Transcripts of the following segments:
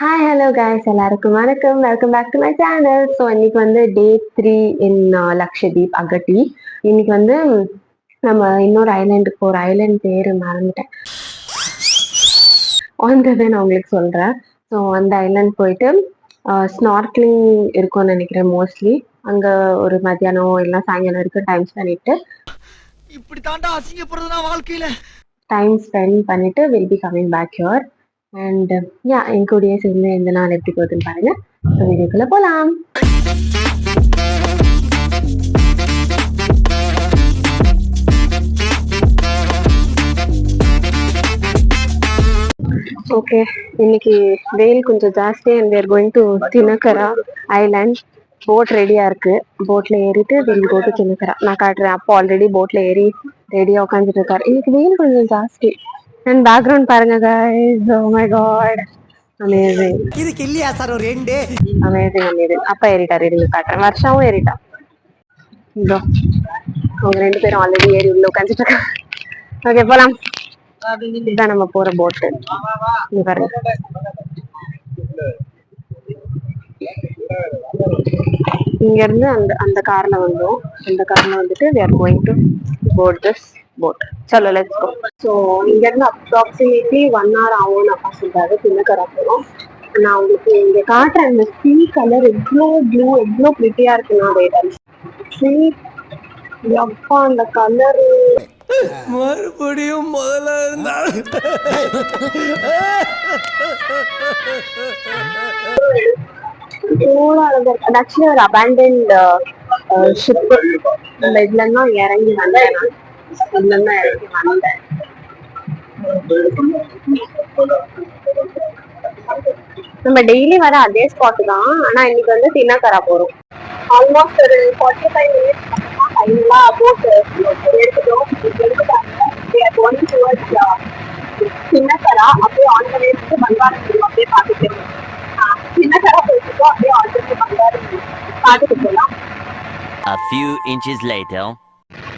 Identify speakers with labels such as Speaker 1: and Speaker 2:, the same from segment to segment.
Speaker 1: Hi hello guys எல்லாருக்கும் வணக்கம். Welcome back to my channel. So இன்னைக்கு வந்து டே 3 இன் லக்ஷதீப் அகட்டி. இன்னைக்கு வந்து நம்ம இன்னொரு ஐலாண்டுக்கு போகிற ஐலாண்ட் பேர் மறந்துட்டேன். வந்ததை நான் உங்களுக்கு சொல்கிறேன். ஸோ அந்த ஐலாண்ட் போயிட்டு ஸ்நார்க்லிங் இருக்கும்னு நினைக்கிறேன் மோஸ்ட்லி. அங்கே ஒரு மத்தியானம் எல்லாம் சாயங்காலம் வரைக்கும் டைம் பண்ணிட்டு
Speaker 2: இப்படி தாண்டா அசிங்கப்படுறதுனா வாழ்க்கையில
Speaker 1: டைம் ஸ்பெண்ட் பண்ணிட்டு will be coming back here. And yeah என் கூடயே சேர்ந்து இந்த நாள் எப்படி போகுதுன்னு பாருங்க. வீடியோக்குள்ள போலாம். ஓகே, இன்னைக்கு வெயில் கொஞ்சம் ஜாஸ்தி and we are going to தினக்கரா ஐலாண்ட். போட் ரெடியா இருக்கு. போட்ல ஏறிட்டு we'll go to தினக்கரா. நான் காட்டுறேன். அப்போ ஆல்ரெடி போட்ல ஏறி ரெடியா உட்காந்துட்டு இருக்காரு. இன்னைக்கு வெயில் கொஞ்சம் ஜாஸ்தி. அண்ட் பேக்ரவுண்ட் பாருங்க guys. Oh my god, amazing.
Speaker 2: இதுக்கு இல்லையா சார் ஒரு ரெண்டு
Speaker 1: அமேசிங். அப்பா ஏறிட்டாரு, இருங்க காட்டுறேன். வருஷாவும் ஏறிட்டான். இதோ அவங்க ரெண்டு பேரும் ஆல்ரெடி ஏறி உள்ள உட்காந்துட்டு இருக்காங்க. ஓகே போலாம். இதுதான் நம்ம போற போட்டு. இங்க பாருங்க. இங்க இருந்து அந்த அந்த கார்ல வந்தோம். அந்த கார்ல வந்துட்டு we are going to board this boat. சலோ லெட்ஸ் கோ. ஸோ இங்க இருந்து அப்ராக்சிமேட்லி 1 hour ஆகும்னு அப்பா சொல்றாரு. தினக்கரா போறோம். நான் உங்களுக்கு இங்க காட்டுறேன். அந்த சீ கலர் எவ்வளோ ப்ளூ, எவ்வளோ பிரிட்டியா இருக்குன்னா சீ. அப்பா அந்த கலரு
Speaker 2: மறுபடியும் முதல்ல இருந்தா
Speaker 1: ஆக்சுவலி ஒரு அபேண்டன்ட் ஷிப். அந்த இதுல தான் இறங்கி வந்தேன். இதுல தான் இறங்கி வந்தேன். நம்ம டெய்லி வர அதே ஸ்பாட் தான். ஆனா இன்னைக்கு வந்து தினக்கரா போறோம். ஆல்மோஸ்ட் ஒரு 45 மினிட்ஸ் ஃபைனலா போட் எடுத்துட்டோம். தினக்கரா அப்படியே ஆல்டர்னேட் பங்காரம் அப்படியே பார்த்துட்டு தினக்கரா போயிட்டு அப்படியே ஆல்டர்னேட் பங்காரம் பார்த்துட்டு போகலாம்.
Speaker 3: A few inches later.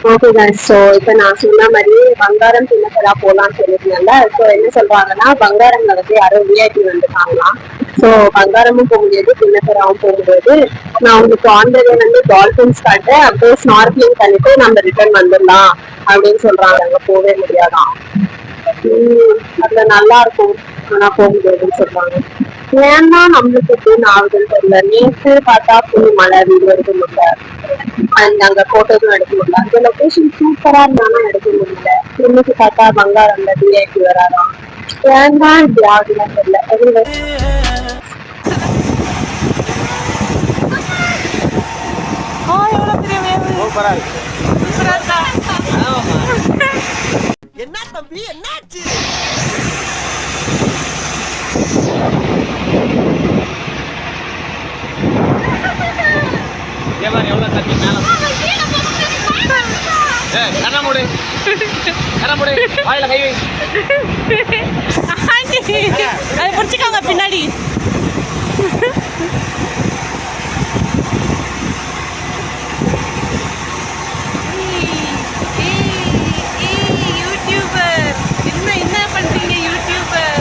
Speaker 1: Okay guys, so இப்போ நான் சொன்ன மாதிரி பங்காரம் தினக்கரா போகலான்னு சொல்லியிருந்தேன்ல. ஸோ என்ன சொல்றாங்கன்னா பங்காரம்ல வந்து யாரோ விஐபி வந்துட்டாங்களாம். ஸோ பங்காரமும் போக முடியாது, தினக்கராவும் போக முடியாது. நான் உங்களுக்கு ஆன்லைன்ல வந்து டால்பின்ஸ் காட்டேன். அப்படியே ஸ்நார்க்லிங் பண்ணிட்டு நம்ம ரிட்டர்ன் வந்துடலாம் அப்படின்னு சொல்றாங்க. அங்க போகவே முடியாதான். அதுல நல்லா இருக்கும், ஆனா போக முடியாதுன்னு சொல்றாங்க. ஏன்னா நம்மளுக்கு எப்படின்னு ஆகுதுன்னு தெரியல. நேற்று பார்த்தா ஃபுல் மழை, வீடியோ எடுக்க முடியல. அங்க போட்டோஸும் எடுக்க முடியல. அந்த லொகேஷன் சூப்பரா இருந்தாலும் எடுக்க முடியல. இன்னைக்கு பார்த்தா பங்காரம்ல விஐபி வராராம். ஏன்னா இப்படி ஆகுதுன்னு தெரியல.
Speaker 2: என்ன தம்பி என்னாச்சு? எவ்வளவு தண்ணி மேல கண்ணாமூடு கண்ணாமூடு வாயில கை வை.
Speaker 4: அதை பிடிச்சிக்காங்க பின்னாடி. யூடியூபர் என்ன பண்றீங்க யூடியூபர்?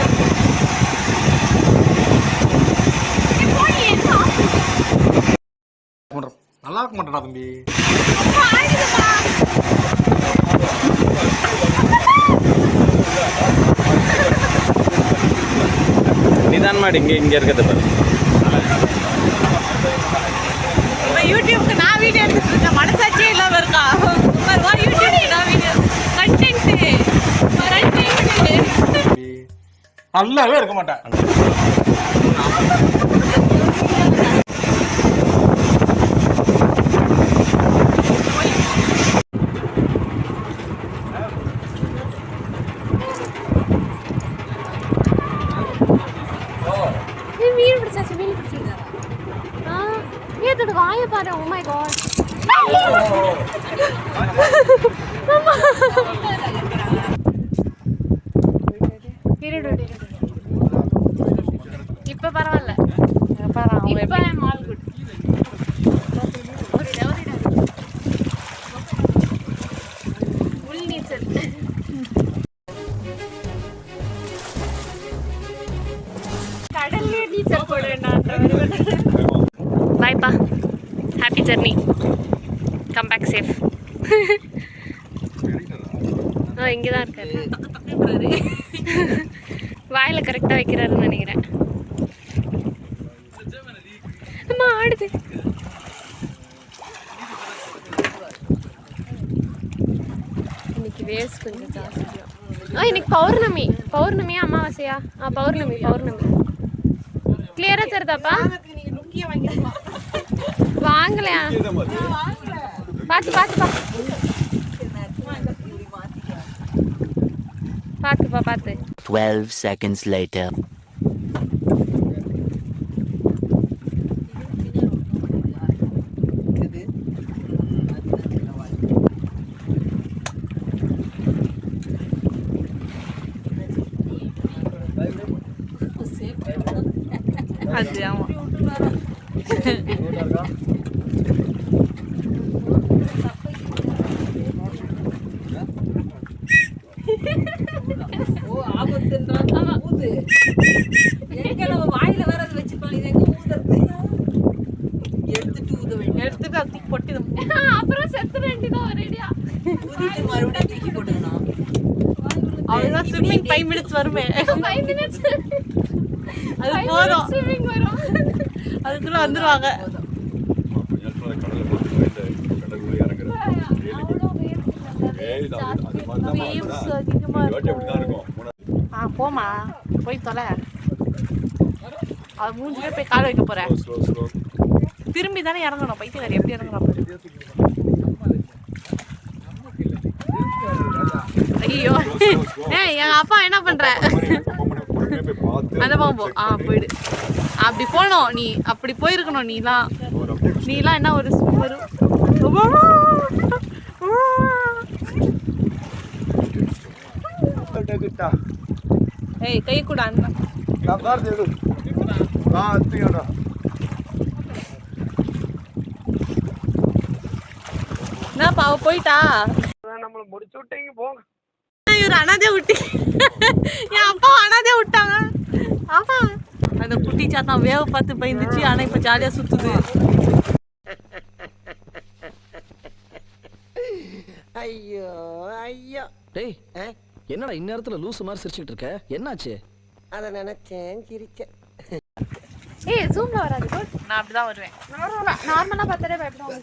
Speaker 2: நல்லா இருக்க மாட்டேடா தம்பி.
Speaker 5: நிதான மாடி இங்க இருக்கிறது பாரு.
Speaker 4: யூடியூப்க்கு நான் வீடியோ எடுத்துட்டு இருக்கேன். மனசாட்சியே இல்லாம இருக்கா? யூடியூப்க்கு நான் வீடியோ கண்டென்ட்
Speaker 2: நல்லாவே இருக்க மாட்டேன்.
Speaker 4: வாய பாரு. Oh my god. இப்ப பரவாயில்ல. இப்ப மால் குட். உள் நீச்சல். கடல்ல
Speaker 6: பாய்ப்பா, happy journey, come back safe. இங்கே தான் இருக்காரு. வாயில் கரெக்டாக வைக்கிறாருன்னு நினைக்கிறேன். அம்மா ஆடுது. இன்னைக்கு வேவ்ஸ் கொஞ்சம் ஜாஸ்தியா. இன்னைக்கு பௌர்ணமியா அமாவாசையா? பௌர்ணமி. கிளியரா தெரியுதாப்பா? வாங்கலையா? பார்த்து
Speaker 3: 12 seconds later.
Speaker 4: அது ஆமா. எடுத்துட்டு அது பொட்டி அப்புறம் செத்து வேண்டிதான் ரெடியா மறுபடியும் தூக்கி போட்டுக்கணும். அவ்வளவுதான். ஸ்விம்மிங் 5 minutes வருமே. 5 minutes அது போதும். ஸ்விம்மிங் வரும், அதுக்குள்ள வந்துருவாங்க. போமா போய் தொலை. அது மூஞ்சிலே போய் கால் வைக்க போறேன். திரும்பி தானே இறங்கணும். பைத்தியக்காரி எப்படி இறங்குறோம்? ஐயோ எங்க அப்பா என்ன பண்ற? அந்த பக்கம் போ. போயிடு. அப்படி போனோம். நீ அப்படி போயிருக்கணும். நீலாம் என்ன ஒரு சூப்பர். ஏய் கை கூட அண்ணா என்னப்பா அவ போயிட்டா?
Speaker 2: நம்மள முடிச்சு விட்டீங்க போங்க.
Speaker 4: இவர் அனாதே விட்டி. என் அப்பா அனாதே விட்டாங்க. ஆமா, அந்த குட்டி சாத்தான் வேவ பார்த்து பயந்துச்சு. ஆனா இப்ப ஜாலியா சுத்துது.
Speaker 7: ஐயோ ஐயோ.
Speaker 8: டேய், என்னடா இந்நேரத்துல லூசு மாதிரி சிரிச்சுக்கிட்டு இருக்க? என்னாச்சு?
Speaker 7: அதை நினைச்சேன், சிரிச்சேன்.
Speaker 6: ஜூம்ல வராது.
Speaker 4: நான் அப்படிதான் வருவேன்.
Speaker 6: நார்மலா பார்த்தாலே பயப்படுவாங்க.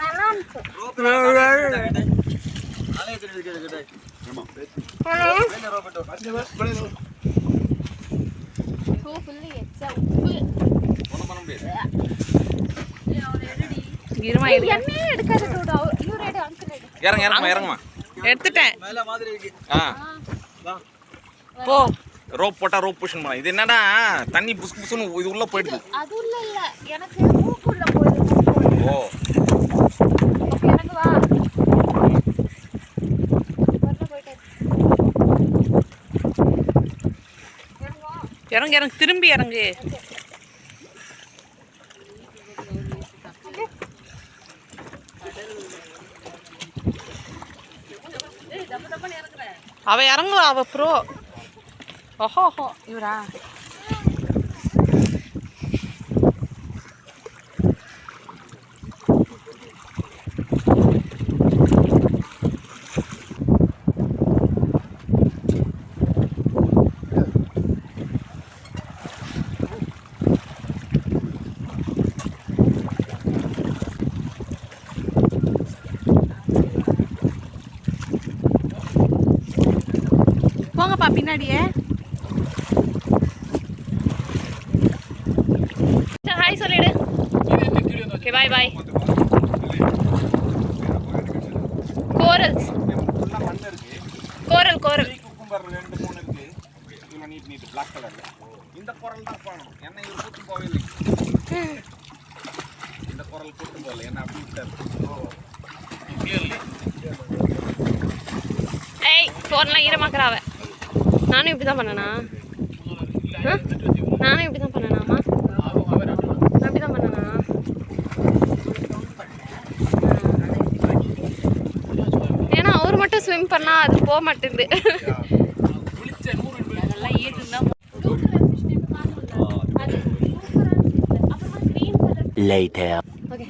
Speaker 6: நல்லா இருக்கு.
Speaker 5: இறங்குமா
Speaker 4: எடுத்துட்டேன். போ.
Speaker 5: ரோப் போட்டா ரோப் புஷன் பண்ணலாம். இது என்னடா தண்ணி புசு புசுன்னு இது உள்ள போயிடுது.
Speaker 6: அது உள்ள இல்ல, எனக்கு மூக்குள்ள போயிடுது.
Speaker 5: ஓ
Speaker 6: எனக்கு வா.
Speaker 4: இறங்கு இறங்கு, திரும்பி இறங்கு. அவ இறங்குவா, அவ ப்ரோ. ஓஹோ ஓஹோ, இவரா? போங்கப்பா பின்னாடியே.
Speaker 6: ஹாய் சொல்லிடு. Okay bye bye. Corals, coral coral
Speaker 5: cucumber 2 3 இருக்கு. இவ்வளவு நீட் பிளாக் கலர்ல. இந்த கோரல் தான் பண்ணணும். என்ன இது கூட்டி போவே இல்லை. இந்த கோரல் கூட்டி போகல. என்ன அப்படி விட்டாரு. கிளியர்லி.
Speaker 6: ஏய் கோரல்லாம் ஈரமாக்குறாவ. நானும் இப்படி தான் பண்ணனா? நானும் இப்படி தான் பண்ணனாமா? அப்படி தான் பண்ணனா? ஏன்னா அவர் மட்டும் ஸ்விம் பண்ணா அது போக மாட்டேங்குது.
Speaker 4: அதெல்லாம் ஏதுன்னா
Speaker 3: later.
Speaker 6: ஓகே,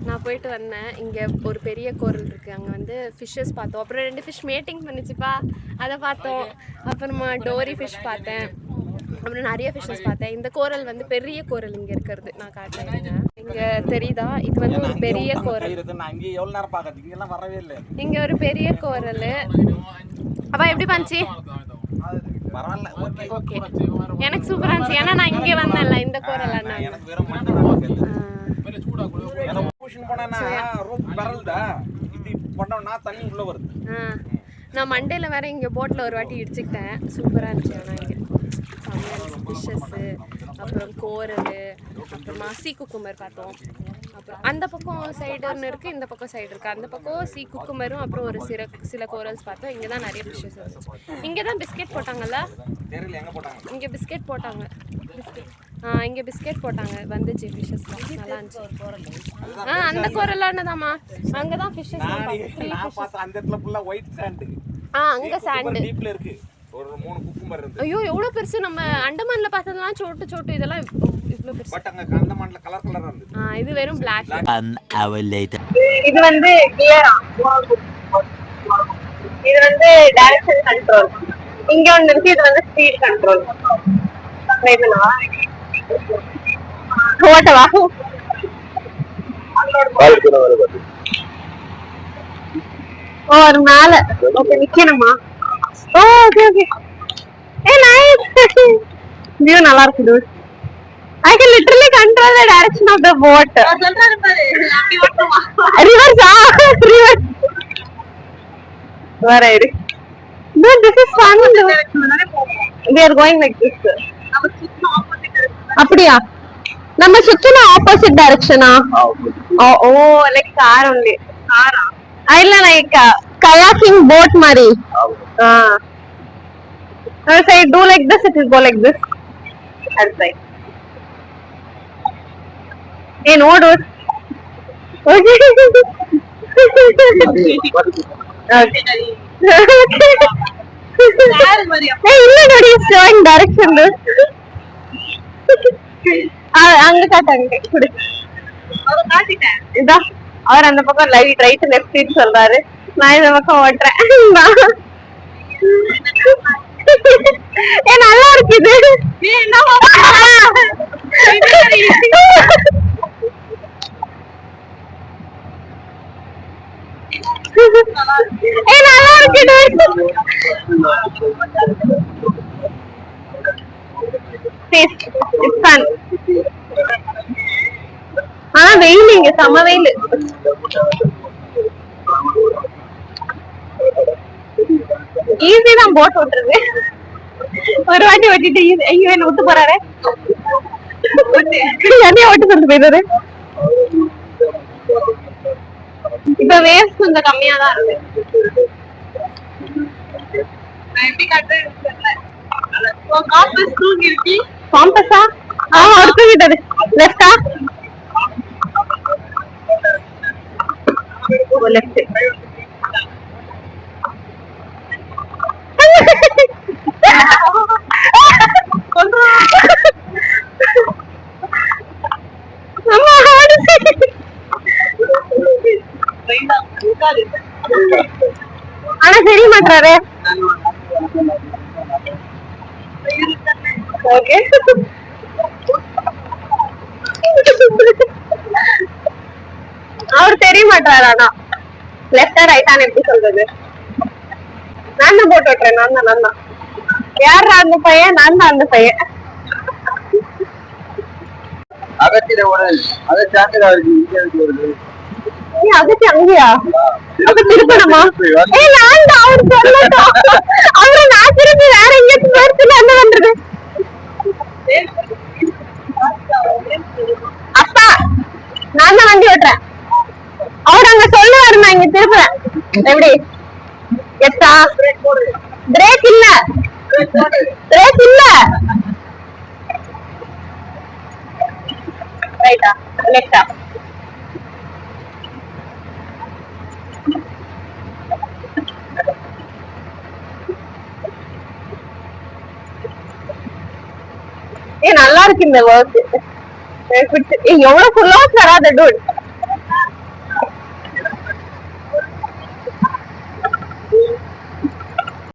Speaker 6: நான் போயிட்டு வந்தேன். இங்கே ஒரு பெரிய கோரல் இருக்குது, அங்கே வந்து ஃபிஷ்ஷஸ் பார்த்தோம். அப்புறம் 2 ஃபிஷ் மேட்டிங் பண்ணிச்சுப்பா, அதை பார்த்தோம். அப்புறமா டோரி ஃபிஷ் பார்த்தேன். அப்புறம் நிறைய ஃபிஷ்ஷஸ் பார்த்தேன். இந்த கோரல் வந்து பெரிய கோரல் இங்கே இருக்கிறது, நான் காட்டுறேன். இங்கே தெரியுதா, இது வந்து ஒரு பெரிய கோரல். இங்கே ஒரு பெரிய கோரல். அப்பா எப்படி பண்ணுச்சு? ஓகே, எனக்கு சூப்பராக இருந்துச்சு. ஏன்னா நான் இங்கே வந்தேன்ல, இந்த கோரல் நான் மண்டேல வேற இங்கே போட்டில் ஒரு வாட்டி இடிச்சுக்கிட்டேன். சூப்பராக இருந்துச்சு. ஆனால் இங்கே ஃபிஷ்ஷஸ்ஸு, அப்புறம் கோரல், அப்புறமா சீ குக்கும்பர் பார்த்தோம். அப்புறம் அந்த பக்கம் சைடு ஒன்று இருக்குது, இந்த பக்கம் சைடு இருக்குது. அந்த பக்கம் சீ குக்கும்பரும் அப்புறம் ஒரு சில கோரல்ஸ் பார்த்தோம். இங்கே தான் நிறைய ஃபிஷ்ஷஸ் இருந்துச்சு. இங்கே தான் பிஸ்கெட் போட்டாங்கல்ல, இங்கே பிஸ்கெட் போட்டாங்க. இங்கே பிஸ்கெட் போட்டாங்க, வந்துச்சு ஃபிஷ்ஷஸ்லாம் நல்லா இருந்துச்சு. அந்த கோரலானதாம்மா, அங்கே தான் ஃபிஷ்ஷஸ். அங்கே சாண்டு
Speaker 5: ஒரு 3 குக்கும்பர் இருந்து.
Speaker 6: ஐயோ எவ்வளவு பெருசு! நம்ம அண்டமான்ல பார்த்ததெல்லாம் சோட்டு இதெல்லாம் இவ்ளோ பெருசு.
Speaker 5: பட் அங்க அண்டமான்ல கலர் இருந்துச்சு.
Speaker 6: இது வெறும் Black.
Speaker 3: 1 hour later.
Speaker 1: இது வந்து கியரா, இது வந்து டைரக்ஷன் கண்ட்ரோல். இங்க ஒன்னு இருக்கு, இது வந்து ஸ்பீட் கண்ட்ரோல். ஓட்டவா ஒரு மேல. ஓகே, நிக்கணுமா? Okay okay. நைஸ் வியூ, நல்லா இருக்கு dude. I can literally control the direction of the boat. Reverse reverse. Where are you? Dude, this is fun. We are going like this. அப்படியா? நம்ம சுத்தின opposite direction ஆ? Oh, like car only. Car-ஆ? இல்ல, like kayaking boat மாதிரி. If I do like this, it will go like this. That's right. Hey, no, dude. Okay. Hey, இல்ல, he's showing direction, dude. அங்க காட்டாங்க. இதா அவர் அந்த பக்கம் right left சொல்றாரு, நான் இந்த பக்கம் ஓட்டுறேன். நல்லா இருக்குது. நல்லா இருக்குது. ஆனா வெயில் இங்க செம வெயில். ஈஸி தான் போட் ஓட்டுறது. ஒரு வாட்டி ஓட்டிட்டு ஐயோ என்ன விட்டு போறாரு, என்னைய ஓட்டு சொல்லிட்டு போயிடுறாரு. இப்ப வேவ்ஸ் கொஞ்சம் கம்மியா தான் இருக்கு. காம்பஸா? அவர் தூக்கிட்டாரு. லெஃப்டா? லெஃப்ட். ஆனா தெரிய மாட்டாரு. அவர் தெரிய மாட்டாரு. ஆனா லெஃப்டா ரைட்டான்னு எப்படி சொல்றது? நான் தான் போட்டு விட்டுறேன். நான் தான் யார் அந்த பையன்? நான் தான் அந்த பையன். அகத்திர அங்கேயா? அப்ப திருப்பணமா? நான் தான் அவர் சொல்லட்டும். அவரை நான் திருப்பி வேற எங்கேயாச்சும் போயிடுச்சுல என்ன பண்றது? அப்பா நான் தான் வண்டி ஓட்டுறேன். அவர் அங்க சொல்லுவாரு, நான் இங்க திருப்புறேன். எப்படி? எத்தா பிரேக் இல்ல, பிரேக் இல்ல. ரைட்டா லெஃப்டா? நல்லா இருக்கு இந்த ஒர்க். எவ்வளவு close வராத dude.